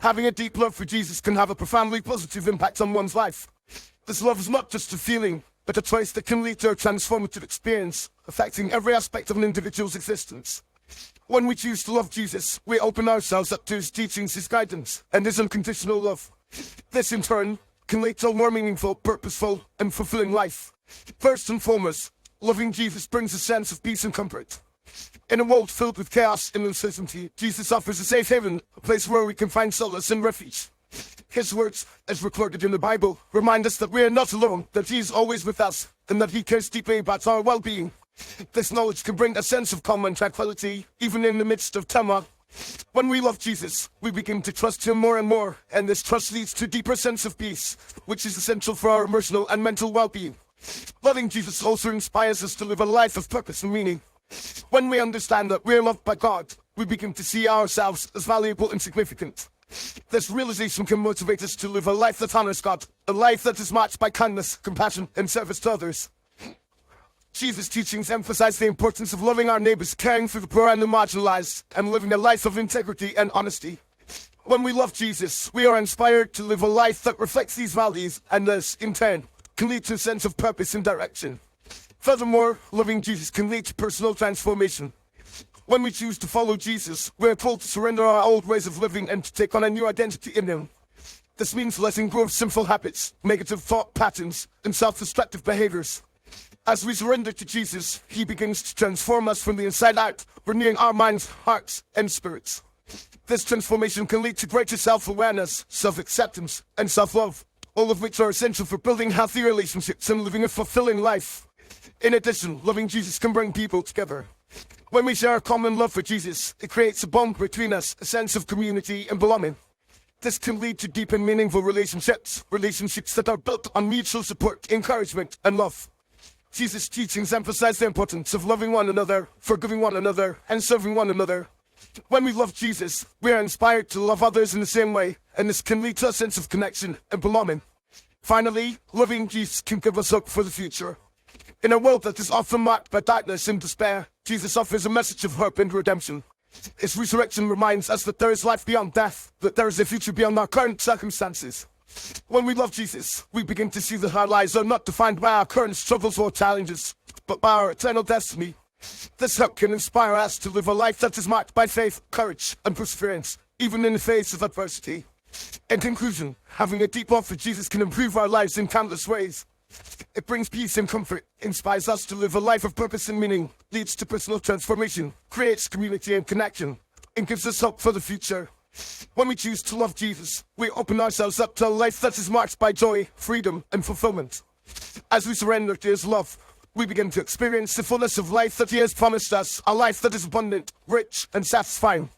Having a deep love for Jesus can have a profoundly positive impact on one's life. This love is not just a feeling, but a choice that can lead to a transformative experience, affecting every aspect of an individual's existence. When we choose to love Jesus, we open ourselves up to his teachings, his guidance, and his unconditional love. This, in turn, can lead to a more meaningful, purposeful, and fulfilling life. First and foremost, loving Jesus brings a sense of peace and comfort. In a world filled with chaos and uncertainty, Jesus offers a safe haven, a place where we can find solace and refuge. His words, as recorded in the Bible, remind us that we are not alone, that he is always with us, and that he cares deeply about our well-being. This knowledge can bring a sense of calm and tranquility, even in the midst of turmoil. When we love Jesus, we begin to trust him more and more, and this trust leads to a deeper sense of peace, which is essential for our emotional and mental well-being. Loving Jesus also inspires us to live a life of purpose and meaning. When we understand that we are loved by God, we begin to see ourselves as valuable and significant. This realization can motivate us to live a life that honors God, a life that is marked by kindness, compassion, and service to others. Jesus' teachings emphasize the importance of loving our neighbors, caring for the poor and the marginalized, and living a life of integrity and honesty. When we love Jesus, we are inspired to live a life that reflects these values, and this, in turn, can lead to a sense of purpose and direction. Furthermore, loving Jesus can lead to personal transformation. When we choose to follow Jesus, we are told to surrender our old ways of living and to take on a new identity in him. This means letting go of sinful habits, negative thought patterns, and self-destructive behaviors. As we surrender to Jesus, he begins to transform us from the inside out, renewing our minds, hearts, and spirits. This transformation can lead to greater self-awareness, self-acceptance, and self-love, all of which are essential for building healthy relationships and living a fulfilling life. In addition, loving Jesus can bring people together. When we share a common love for Jesus, it creates a bond between us, a sense of community and belonging. This can lead to deep and meaningful relationships that are built on mutual support, encouragement, and love. Jesus' teachings emphasize the importance of loving one another, forgiving one another, and serving one another. When we love Jesus, we are inspired to love others in the same way, and this can lead to a sense of connection and belonging. Finally, loving Jesus can give us hope for the future. In a world that is often marked by darkness and despair, Jesus offers a message of hope and redemption. His resurrection reminds us that there is life beyond death, that there is a future beyond our current circumstances. When we love Jesus, we begin to see that our lives are not defined by our current struggles or challenges, but by our eternal destiny. This hope can inspire us to live a life that is marked by faith, courage, and perseverance, even in the face of adversity. In conclusion, having a deep love for Jesus can improve our lives in countless ways. It brings peace and comfort, inspires us to live a life of purpose and meaning, leads to personal transformation, creates community and connection, and gives us hope for the future. When we choose to love Jesus, we open ourselves up to a life that is marked by joy, freedom, and fulfillment. As we surrender to his love, we begin to experience the fullness of life that he has promised us, a life that is abundant, rich, and satisfying.